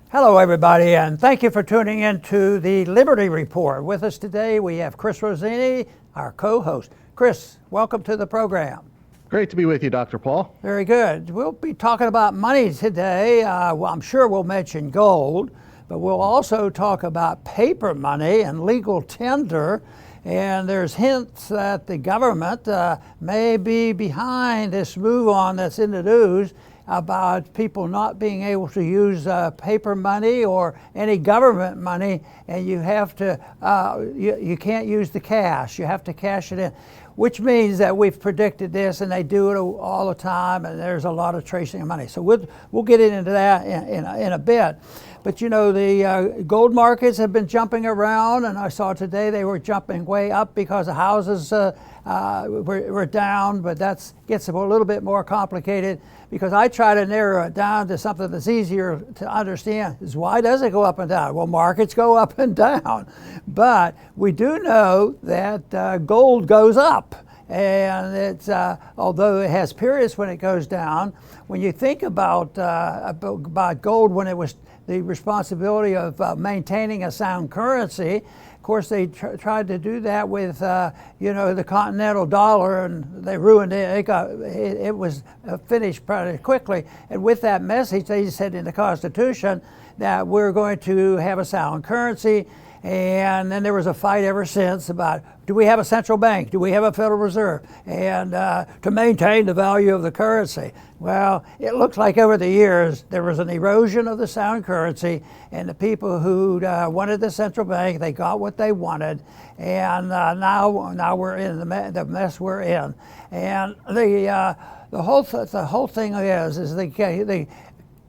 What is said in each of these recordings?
Hello everybody, and thank you for tuning in to the Liberty Report. With us today we have Chris Rossini, our co-host. Chris, welcome to the program. Great to be with you, Dr. Paul. Very good. We'll be talking about money today. I'm sure we'll mention gold, but we'll also talk about paper money and legal tender. And there's hints that the government may be behind this move on that's in the news about people not being able to use paper money or any government money, and you have to, you can't use the cash. You have to cash it in, which means that we've predicted this, and they do it all the time, and there's a lot of tracing of money. So we'll get into that in a bit. But you know, the gold markets have been jumping around, and I saw today they were jumping way up because the houses were down, but that gets a little bit more complicated because I try to narrow it down to something that's easier to understand. Is why does it go up and down? Well, markets go up and down, but we do know that gold goes up. And it's although it has periods when it goes down. When you think about gold, when it was the responsibility of maintaining a sound currency, of course they tried to do that with the continental dollar, and they ruined it. It was finished pretty quickly. And with that message, they said in the Constitution that we're going to have a sound currency. And then there was a fight ever since about, do we have a central bank? Do we have a Federal Reserve? And to maintain the value of the currency. Well, it looks like over the years there was an erosion of the sound currency, and the people who wanted the central bank, they got what they wanted, and now we're in the mess we're in. And the whole thing is the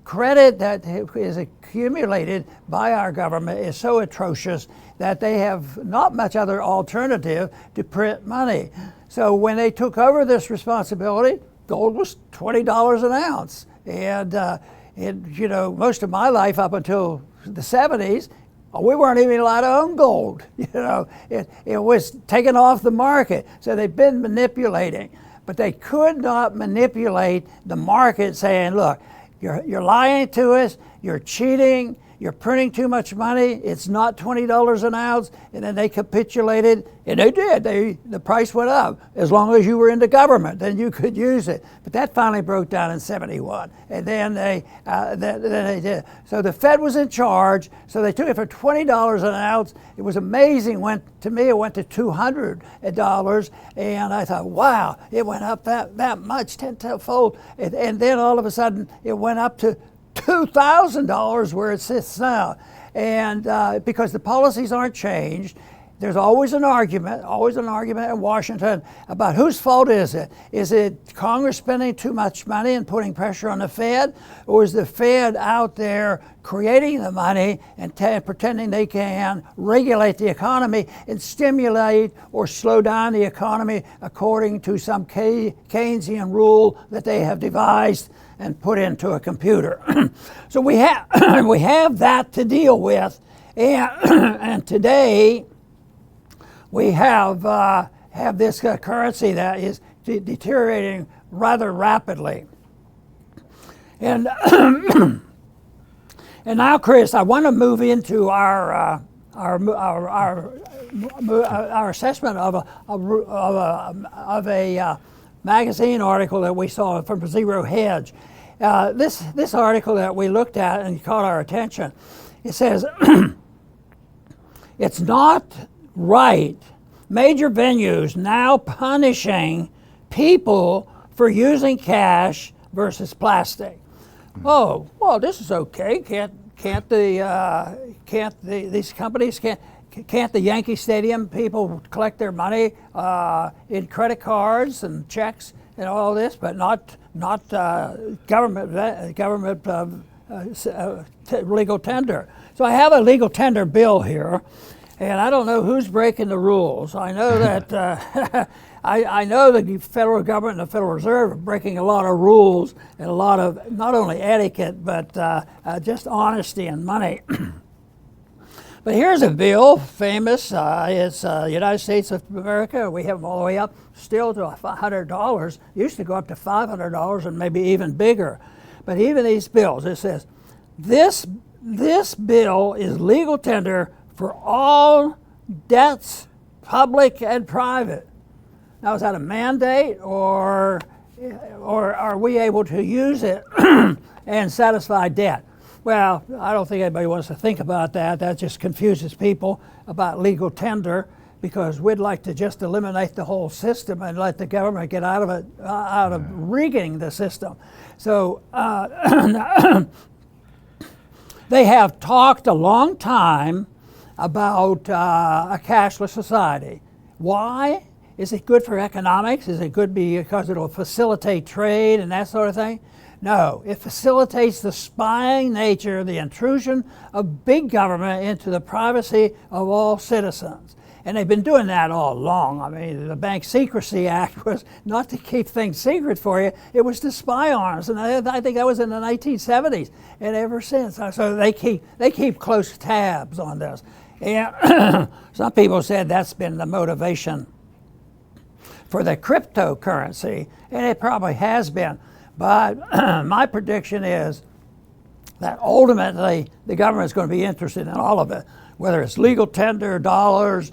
credit that is accumulated by our government is so atrocious that they have not much other alternative to print money. So when they took over this responsibility, gold was $20 an ounce. And most of my life up until the 70s, we weren't even allowed to own gold. It was taken off the market. So they've been manipulating, but they could not manipulate the market saying, look, you're lying to us, you're cheating, you're printing too much money, it's not $20 an ounce, and then they capitulated, and they did. The price went up. As long as you were in the government, then you could use it. But that finally broke down in '71, and then they did. So the Fed was in charge, so they took it for $20 an ounce. It was amazing. To me, it went to $200, and I thought, wow, it went up that much, tenfold. And then all of a sudden, it went up to $2,000 where it sits now. And because the policies aren't changed, there's always an argument in Washington about whose fault is it? Is it Congress spending too much money and putting pressure on the Fed? Or is the Fed out there creating the money and pretending they can regulate the economy and stimulate or slow down the economy according to some Keynesian rule that they have devised and put into a computer? So we have that to deal with, and today we have this currency that is deteriorating rather rapidly. And and now, Chris, I want to move into our assessment of a magazine article that we saw from Zero Hedge. This article that we looked at and caught our attention. It says, it's not right. Major venues now punishing people for using cash versus plastic. Oh, well, this is okay. Can't these companies can't the Yankee Stadium people collect their money in credit cards and checks and all this, but not government legal tender. So I have a legal tender bill here, and I don't know who's breaking the rules. I know that I know the federal government and the Federal Reserve are breaking a lot of rules and a lot of not only etiquette but just honesty and money. But here's a bill, famous. It's United States of America. We have them all the way up still to $100. Used to go up to $500 and maybe even bigger. But even these bills, it says, this this bill is legal tender for all debts, public and private. Now, is that a mandate, or are we able to use it and satisfy debt? Well, I don't think anybody wants to think about that. That just confuses people about legal tender, because we'd like to just eliminate the whole system and let the government get out of it, out of rigging the system. So they have talked a long time about a cashless society. Why? Is it good for economics? Is it good because it'll facilitate trade and that sort of thing? No, it facilitates the spying nature, the intrusion of big government into the privacy of all citizens. And they've been doing that all along. I mean, the Bank Secrecy Act was not to keep things secret for you, it was to spy on us. And I think that was in the 1970s. And ever since, so they keep close tabs on this. And some people said that's been the motivation for the cryptocurrency, and it probably has been. But my prediction is that ultimately the government is going to be interested in all of it, whether it's legal tender, dollars,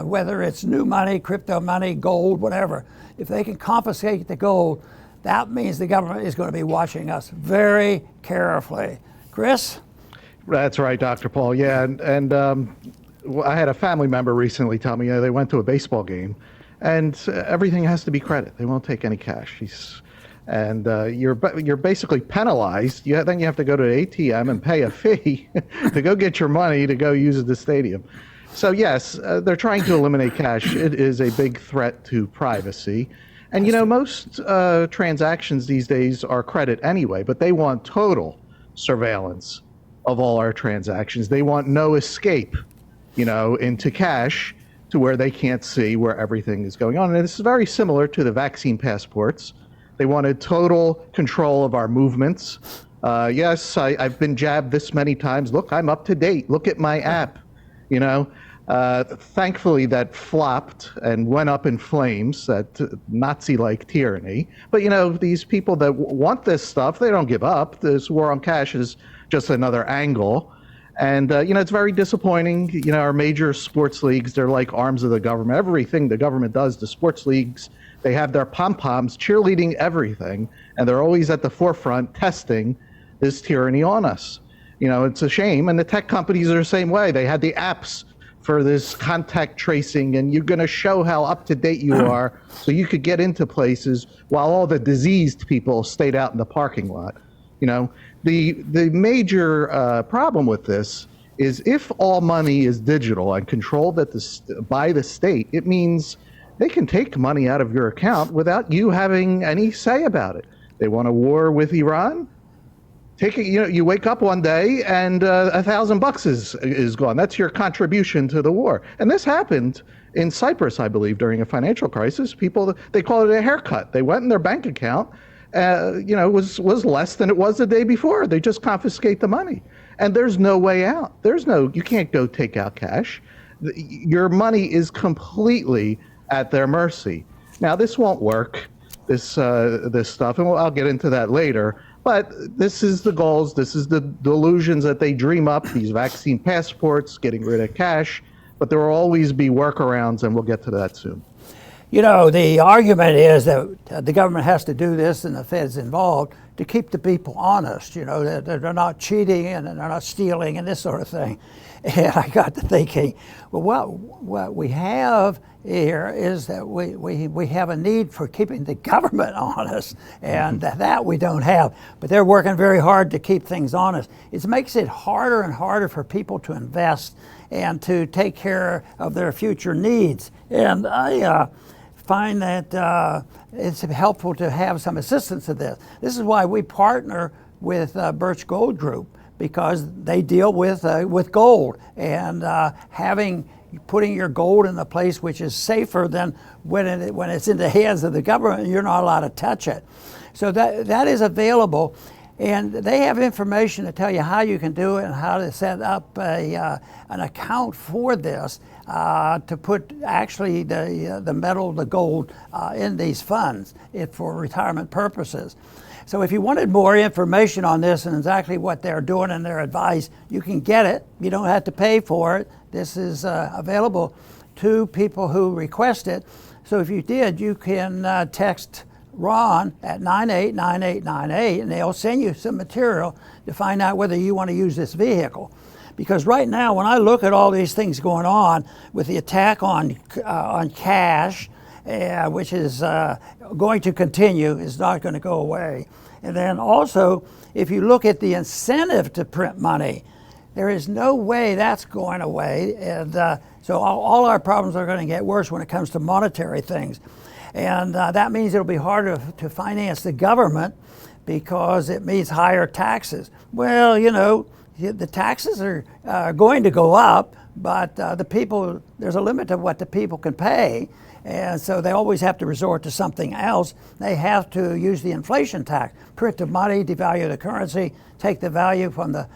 whether it's new money, crypto money, gold, whatever. If they can confiscate the gold, that means the government is going to be watching us very carefully. Chris? That's right, Dr. Paul. Yeah, and I had a family member recently tell me they went to a baseball game, and everything has to be credit. They won't take any cash. You're basically penalized. Then you have to go to the ATM and pay a fee to go get your money to go use the stadium. So yes, they're trying to eliminate cash. It is a big threat to privacy. And most transactions these days are credit anyway, but they want total surveillance of all our transactions. They want no escape, into cash, to where they can't see where everything is going on. And this is very similar to the vaccine passports. They wanted total control of our movements. Yes, I've been jabbed this many times. Look, I'm up to date. Look at my app. Thankfully that flopped and went up in flames, that Nazi-like tyranny. But these people that want this stuff, they don't give up. This war on cash is just another angle. And, it's very disappointing. Our major sports leagues, they're like arms of the government. Everything the government does, the sports leagues, they have their pom-poms cheerleading everything, and they're always at the forefront testing this tyranny on us. It's a shame. And the tech companies are the same way. They had the apps for this contact tracing, and you're going to show how up-to-date you are so you could get into places while all the diseased people stayed out in the parking lot. The major problem with this is if all money is digital and controlled by the state, it means they can take money out of your account without you having any say about it. They want a war with Iran? Take it. You wake up one day and $1,000 is gone. That's your contribution to the war. And this happened in Cyprus, I believe, during a financial crisis. People, they call it a haircut. They went in their bank account. Was less than it was the day before. They just confiscate the money, and there's no way out. You can't go take out cash. Your money is completely at their mercy. Now, this won't work, this stuff, and I'll get into that later. But this is the goals. This is the delusions that they dream up. These vaccine passports, getting rid of cash, but there will always be workarounds, and we'll get to that soon. The argument is that the government has to do this, and the Fed's involved, to keep the people honest, that they're not cheating and they're not stealing and this sort of thing. And I got to thinking, well, what we have here is that we have a need for keeping the government honest, and that we don't have. But they're working very hard to keep things honest. It makes it harder and harder for people to invest and to take care of their future needs. And I find that it's helpful to have some assistance in this. This is why we partner with Birch Gold Group, because they deal with gold, and putting your gold in a place which is safer than when it's in the hands of the government. You're not allowed to touch it. So that is available. And they have information to tell you how you can do it and how to set up an account for this, to put actually the metal, the gold, in these funds for retirement purposes. So if you wanted more information on this and exactly what they're doing and their advice, you can get it. You don't have to pay for it. This is available to people who request it. So if you did, you can text Ron at 989898 and they'll send you some material to find out whether you want to use this vehicle. Because right now, when I look at all these things going on with the attack on cash, which is going to continue, is not going to go away. And then also, if you look at the incentive to print money, there is no way that's going away. And so all our problems are going to get worse when it comes to monetary things. And that means it'll be harder to finance the government because it means higher taxes. Well, you know, the taxes are going to go up, but the people, there's a limit to what the people can pay. And so they always have to resort to something else. They have to use the inflation tax, print the money, devalue the currency, take the value from the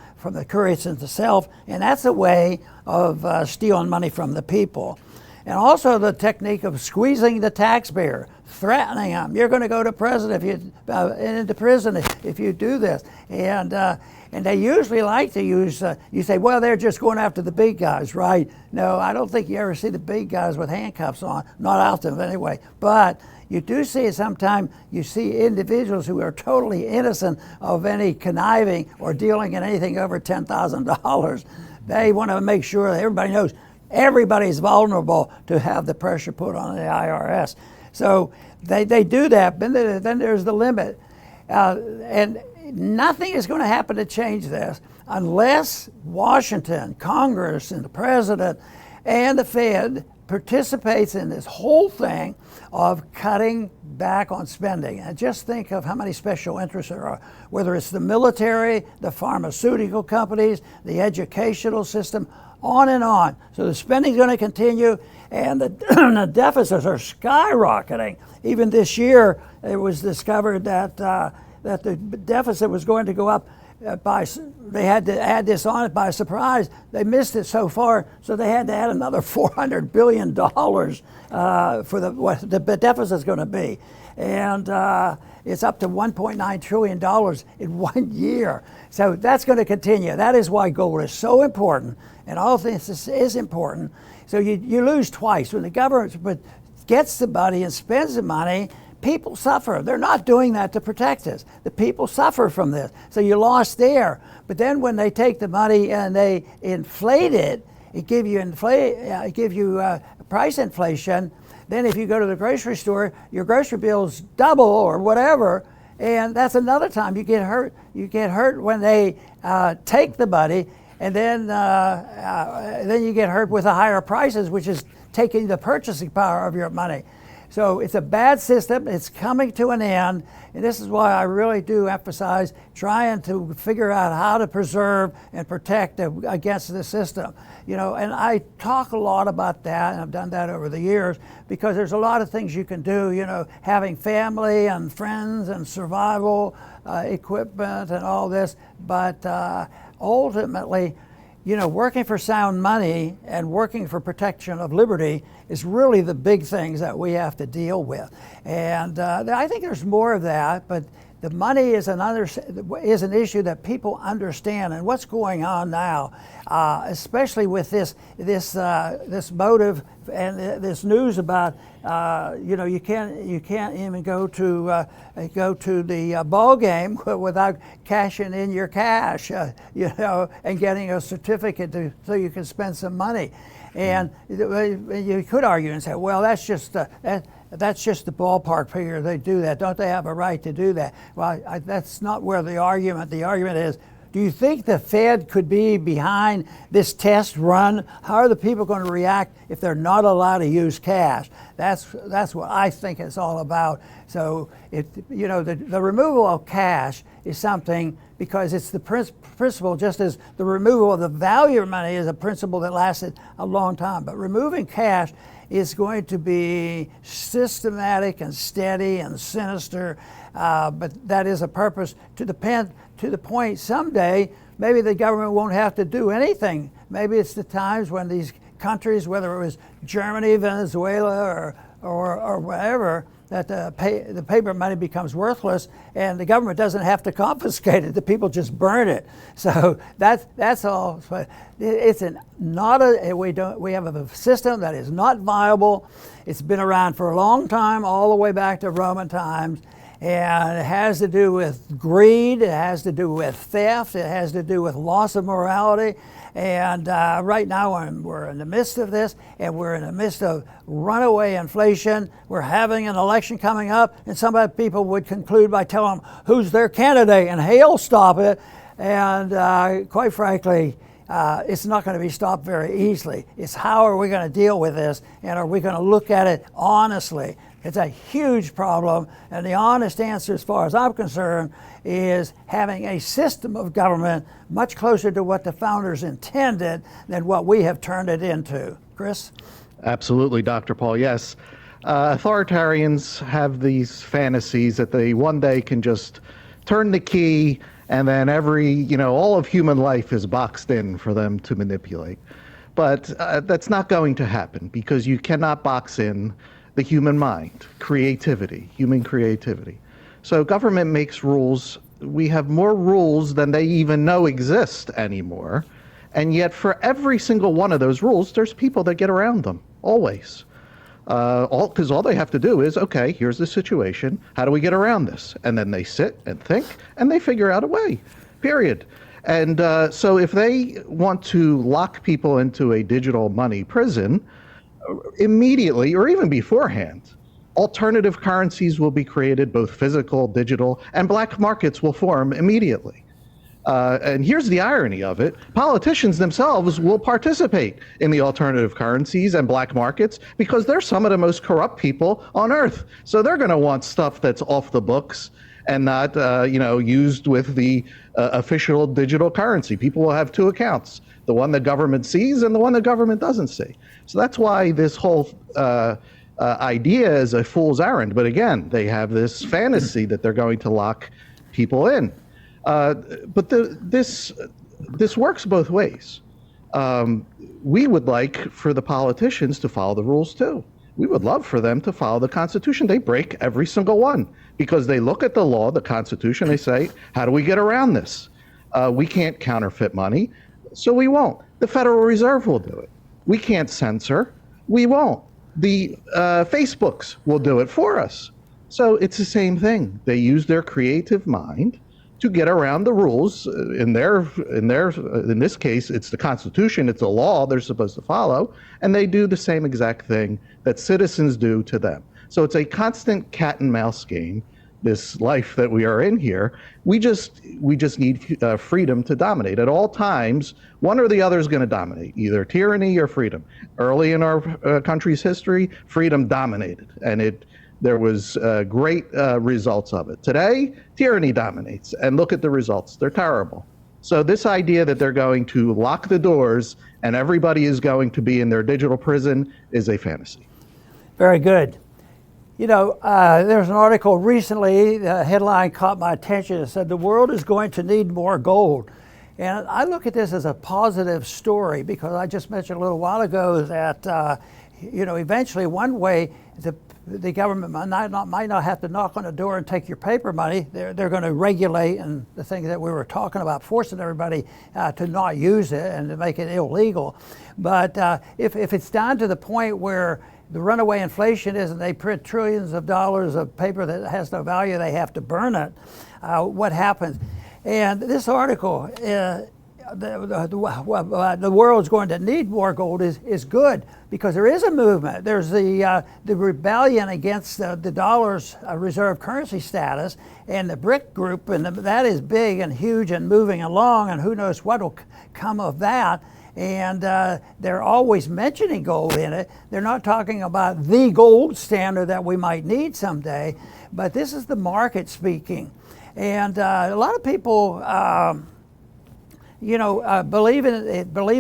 currency itself, and that's a way of stealing money from the people. And also the technique of squeezing the taxpayer, threatening them. You're going to go to prison into prison if you do this. And they usually like to use, you say, well, they're just going after the big guys, right? No, I don't think you ever see the big guys with handcuffs on, not often anyway. But you do see it sometimes. You see individuals who are totally innocent of any conniving or dealing in anything over $10,000. They want to make sure that everybody knows everybody's vulnerable to have the pressure put on the IRS. So they do that, but then there's the limit. And nothing is going to happen to change this unless Washington, Congress, and the President and the Fed participates in this whole thing of cutting back on spending. And just think of how many special interests there are, whether it's the military, the pharmaceutical companies, the educational system, on and on. So the spending is going to continue, and the deficits are skyrocketing. Even this year, it was discovered that the deficit was going to go up they had to add this on it by surprise. They missed it so far, so they had to add another $400 billion for what the deficit is going to be. And it's up to $1.9 trillion in 1 year. So that's going to continue. That is why gold is so important, and all this is important. So you lose twice. When the government gets the money and spends the money, people suffer. They're not doing that to protect us. The people suffer from this. So you lost there. But then when they take the money and they inflate it, it gives you price inflation. Then if you go to the grocery store, your grocery bills double or whatever, and that's another time you get hurt. You get hurt when they take the money, and then you get hurt with the higher prices, which is taking the purchasing power of your money. So it's a bad system. It's coming to an end. And this is why I really do emphasize trying to figure out how to preserve and protect against the system. You know, and I talk a lot about that, and I've done that over the years, because there's a lot of things you can do, you know, having family and friends and survival equipment and all this. But ultimately, you know, working for sound money and working for protection of liberty is really the big things that we have to deal with. And I think there's more of that, but the money is an issue that people understand. And what's going on now, especially with this motive and this news about you know, you can't even go to the ball game without cashing in your cash, you know, and getting a certificate so you can spend some money. And you could argue and say, well, that's just the ballpark figure. They do that. Don't they have a right to do that? Well, that's not where the argument is. Do you think the Fed could be behind this test run? How are the people going to react if they're not allowed to use cash? That's what I think it's all about. So, you know, the removal of cash is something, because it's the principle, just as the removal of the value of money is a principle that lasted a long time. But removing cash is going to be systematic and steady and sinister, but that is a purpose to the point someday maybe the government won't have to do anything. Maybe it's the times when these countries, whether it was Germany, Venezuela, or whatever, that the paper money becomes worthless, and the government doesn't have to confiscate it. The people just burn it. So that's all. It's we have a system that is not viable. It's been around for a long time, all the way back to Roman times. And it has to do with greed, it has to do with theft, it has to do with loss of morality. And right now we're in the midst of this, and we're in the midst of runaway inflation. We're having an election coming up, and some people would conclude by telling them who's their candidate, and he'll stop it. And quite frankly, it's not going to be stopped very easily. It's how are we going to deal with this, and are we going to look at it honestly? It's a huge problem, and the honest answer, as far as I'm concerned, is having a system of government much closer to what the founders intended than what we have turned it into. Chris? Absolutely, Dr. Paul, yes. Authoritarians have these fantasies that they one day can just turn the key, and then all of human life is boxed in for them to manipulate. But that's not going to happen, because you cannot box in the human mind, human creativity. So government makes rules. We have more rules than they even know exist anymore. And yet for every single one of those rules, there's people that get around them, always. Because all they have to do is, okay, here's the situation. How do we get around this? And then they sit and think, and they figure out a way, period. And so if they want to lock people into a digital money prison, immediately, or even beforehand, alternative currencies will be created, both physical, digital, and black markets will form immediately. And here's the irony of it. Politicians themselves will participate in the alternative currencies and black markets because they're some of the most corrupt people on earth. So they're going to want stuff that's off the books and not used with the official digital currency. People will have two accounts, the one the government sees and the one the government doesn't see. So that's why this whole idea is a fool's errand. But again, they have this fantasy that they're going to lock people in. But this works both ways. We would like for the politicians to follow the rules too. We would love for them to follow the Constitution. They break every single one because they look at the law, the Constitution, they say, how do we get around this? We can't counterfeit money, so we won't. The Federal Reserve will do it. We can't censor, we won't. The Facebooks will do it for us. So it's the same thing. They use their creative mind to get around the rules. In this case, it's the Constitution, it's a law they're supposed to follow, and they do the same exact thing that citizens do to them. So it's a constant cat and mouse game, this life that we are in here. We just need freedom to dominate. At all times, one or the other is going to dominate, either tyranny or freedom. Early in our country's history, freedom dominated, and there was great results of it. Today, tyranny dominates, and look at the results. They're terrible. So this idea that they're going to lock the doors and everybody is going to be in their digital prison is a fantasy. Very good. You know, there's an article recently, the headline caught my attention. It said, the world is going to need more gold. And I look at this as a positive story because I just mentioned a little while ago that, eventually one way the government might not have to knock on the door and take your paper money. They're going to regulate, and the thing that we were talking about, forcing everybody to not use it and to make it illegal. But if it's down to the point where the runaway inflation is, and they print trillions of dollars of paper that has no value, they have to burn it, what happens? And this article, the world's going to need more gold is good because there is a movement. There's the rebellion against the dollar's reserve currency status and the BRIC group, and that is big and huge and moving along, and who knows what will come of that. And they're always mentioning gold in it. They're not talking about the gold standard that we might need someday, but this is the market speaking. And a lot of people believe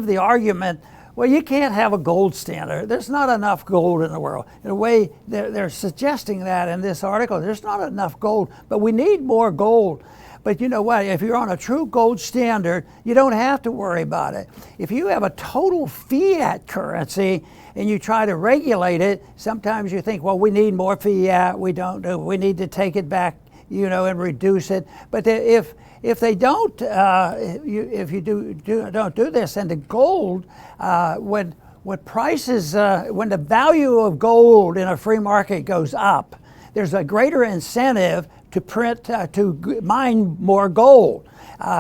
the argument, well, you can't have a gold standard. There's not enough gold in the world. In a way, they're suggesting that in this article. There's not enough gold, but we need more gold. But you know what? If you're on a true gold standard, you don't have to worry about it. If you have a total fiat currency and you try to regulate it, sometimes you think, well, we need more fiat. We don't do. We need to take it back, and reduce it. But if they don't, if you don't do this, and the gold, when the value of gold in a free market goes up, there's a greater incentive to mine more gold.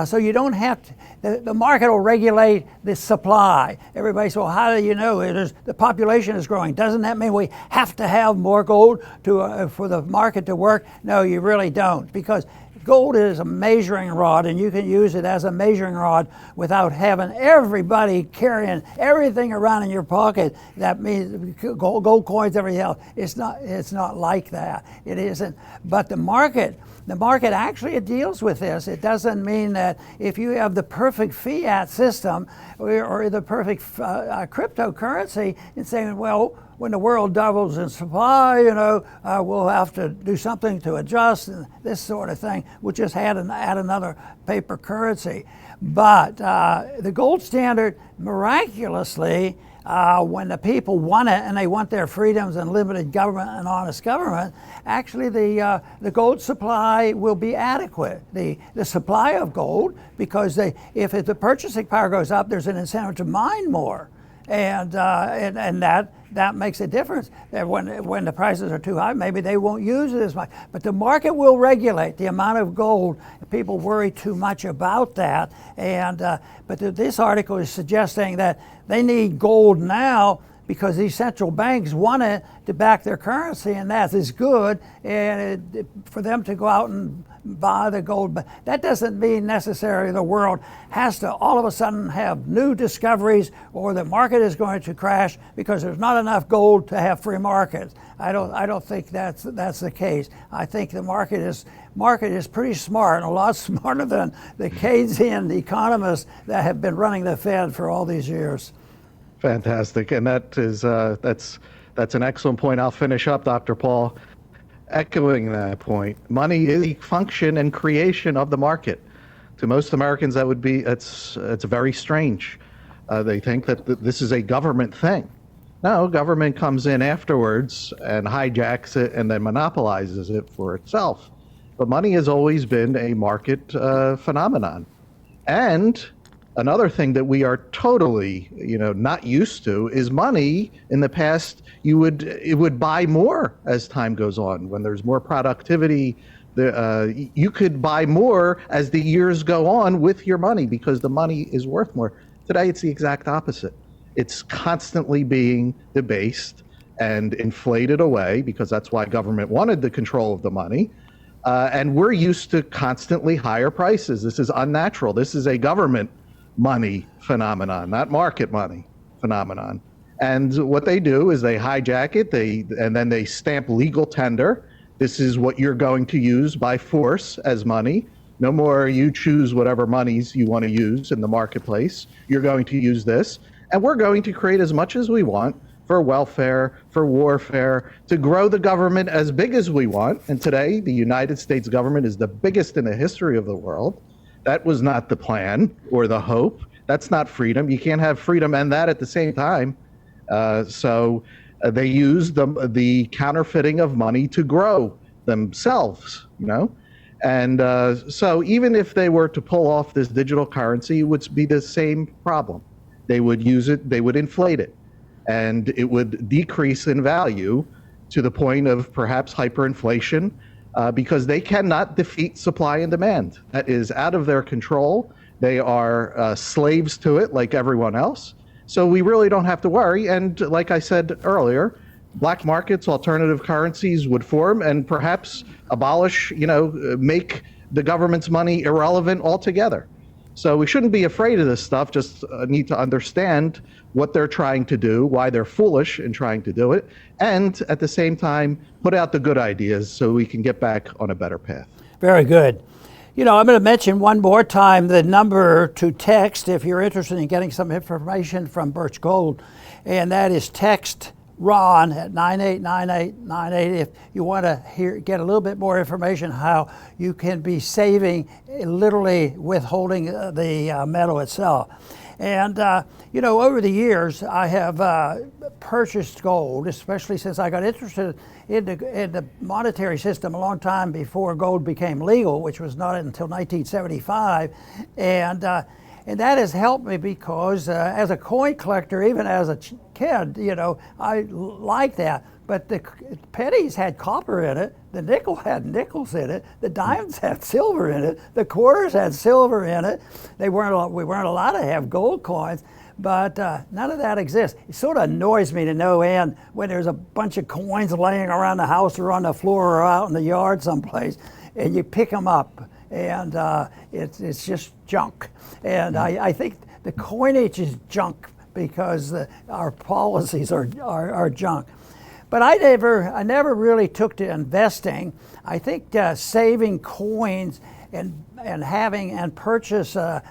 So you don't have to. The market will regulate the supply. Everybody says, well, how do you know the population is growing? Doesn't that mean we have to have more gold for the market to work? No, you really don't, because gold is a measuring rod, and you can use it as a measuring rod without having everybody carrying everything around in your pocket. That means gold coins, everything else. It's not like that. It isn't. But the market actually deals with this. It doesn't mean that if you have the perfect fiat system or the perfect cryptocurrency, and saying, well, when the world doubles in supply, we'll have to do something to adjust, and this sort of thing. We'll just add another paper currency. But the gold standard, miraculously, when the people want it and they want their freedoms and limited government and honest government, actually the gold supply will be adequate. The supply of gold, because if the purchasing power goes up, there's an incentive to mine more. And that makes a difference. That when the prices are too high, maybe they won't use it as much. But the market will regulate the amount of gold. People worry too much about that. But this article is suggesting that they need gold now because these central banks want it to back their currency, and that is good. And for them to go out and buy the gold, but that doesn't mean necessarily the world has to all of a sudden have new discoveries or the market is going to crash because there's not enough gold to have free markets. I don't think that's the case. I think the market is pretty smart, and a lot smarter than the Keynesian economists that have been running the Fed for all these years. Fantastic, and that's an excellent point. I'll finish up, Dr. Paul, echoing that point. Money is the function and creation of the market. To most Americans, it's very strange. They think that this is a government thing. No, government comes in afterwards and hijacks it and then monopolizes it for itself. But money has always been a market phenomenon. And another thing that we are totally, not used to is money. In the past, it would buy more as time goes on. When there's more productivity, you could buy more as the years go on with your money because the money is worth more. Today, it's the exact opposite. It's constantly being debased and inflated away because that's why government wanted the control of the money. And we're used to constantly higher prices. This is unnatural. This is a government money phenomenon, not market money phenomenon. And what they do is they hijack it, and then they stamp legal tender. This is what you're going to use by force as money. No more you choose whatever monies you want to use in the marketplace. You're going to use this. And we're going to create as much as we want for welfare, for warfare, to grow the government as big as we want. And today, the United States government is the biggest in the history of the world. That was not the plan or the hope. That's not freedom. You can't have freedom and that at the same time. So they use the counterfeiting of money to grow themselves, And so even if they were to pull off this digital currency, it would be the same problem. They would use it, they would inflate it, and it would decrease in value to the point of perhaps hyperinflation. Because they cannot defeat supply and demand. That is out of their control. They are slaves to it like everyone else. So we really don't have to worry. And like I said earlier, black markets, alternative currencies would form and perhaps abolish, make the government's money irrelevant altogether. So we shouldn't be afraid of this stuff, just need to understand what they're trying to do, why they're foolish in trying to do it, and at the same time, put out the good ideas so we can get back on a better path. Very good. I'm going to mention one more time the number to text if you're interested in getting some information from Birch Gold, and that is text Ron at 989898 if you want to get a little bit more information how you can be saving, literally withholding the metal itself. And over the years, I have purchased gold, especially since I got interested in the monetary system a long time before gold became legal, which was not until 1975. And that has helped me because as a coin collector, even as a kid, I like that. But the pennies had copper in it, the nickel had nickels in it, the dimes had silver in it, the quarters had silver in it. We weren't allowed to have gold coins, but none of that exists. It sort of annoys me to no end when there's a bunch of coins laying around the house or on the floor or out in the yard someplace, and you pick them up, and it's just junk. And I think the coinage is junk because our policies are junk. But I never really took to investing. I think saving coins and having and purchase the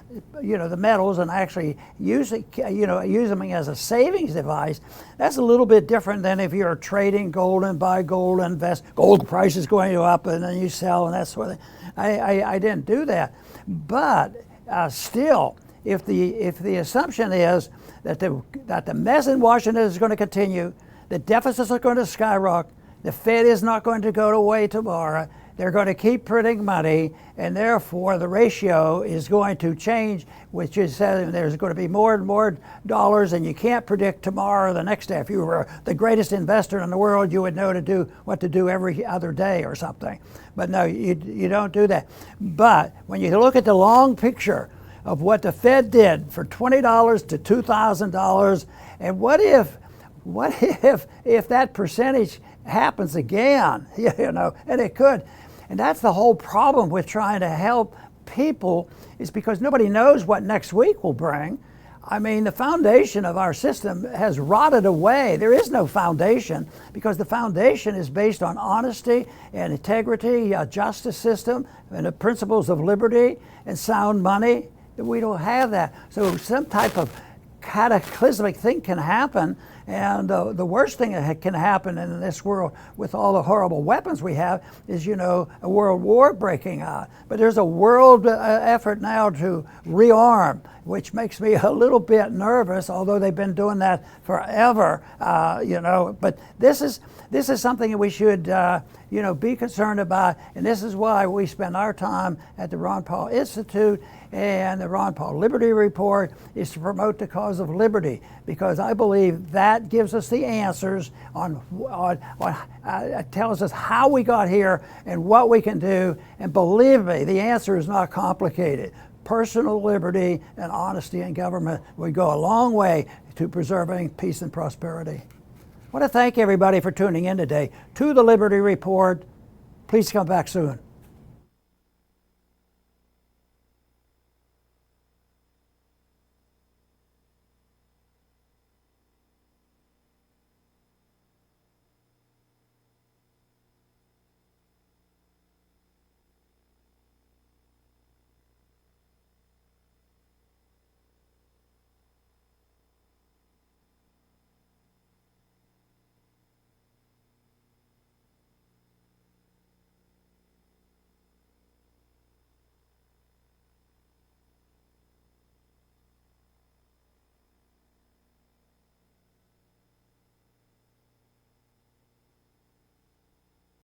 metals and actually use them as a savings device, that's a little bit different than if you're trading gold and buy gold and invest. Gold price is going up and then you sell and that sort of thing. I didn't do that. But still, if the assumption is that the mess in Washington is going to continue, the deficits are going to skyrocket. The Fed is not going to go away tomorrow. They're going to keep printing money, and therefore the ratio is going to change, which is there's going to be more and more dollars, and you can't predict tomorrow or the next day. If you were the greatest investor in the world, you would know what to do every other day or something. But no, you don't do that. But when you look at the long picture of what the Fed did for $20 to $2,000, and what if that percentage happens again, and it could. And that's the whole problem with trying to help people, is because nobody knows what next week will bring. I mean, the foundation of our system has rotted away. There is no foundation because the foundation is based on honesty and integrity, a justice system, and the principles of liberty and sound money. We don't have that. So some type of cataclysmic thing can happen, and the worst thing that can happen in this world with all the horrible weapons we have is, a world war breaking out. But there's a world effort now to rearm, which makes me a little bit nervous, although they've been doing that forever, But this is something that we should, be concerned about, and this is why we spend our time at the Ron Paul Institute. And the Ron Paul Liberty Report is to promote the cause of liberty, because I believe that gives us the answers on tells us how we got here and what we can do. And believe me, the answer is not complicated. Personal liberty and honesty in government would go a long way to preserving peace and prosperity. I want to thank everybody for tuning in today to the Liberty Report. Please come back soon.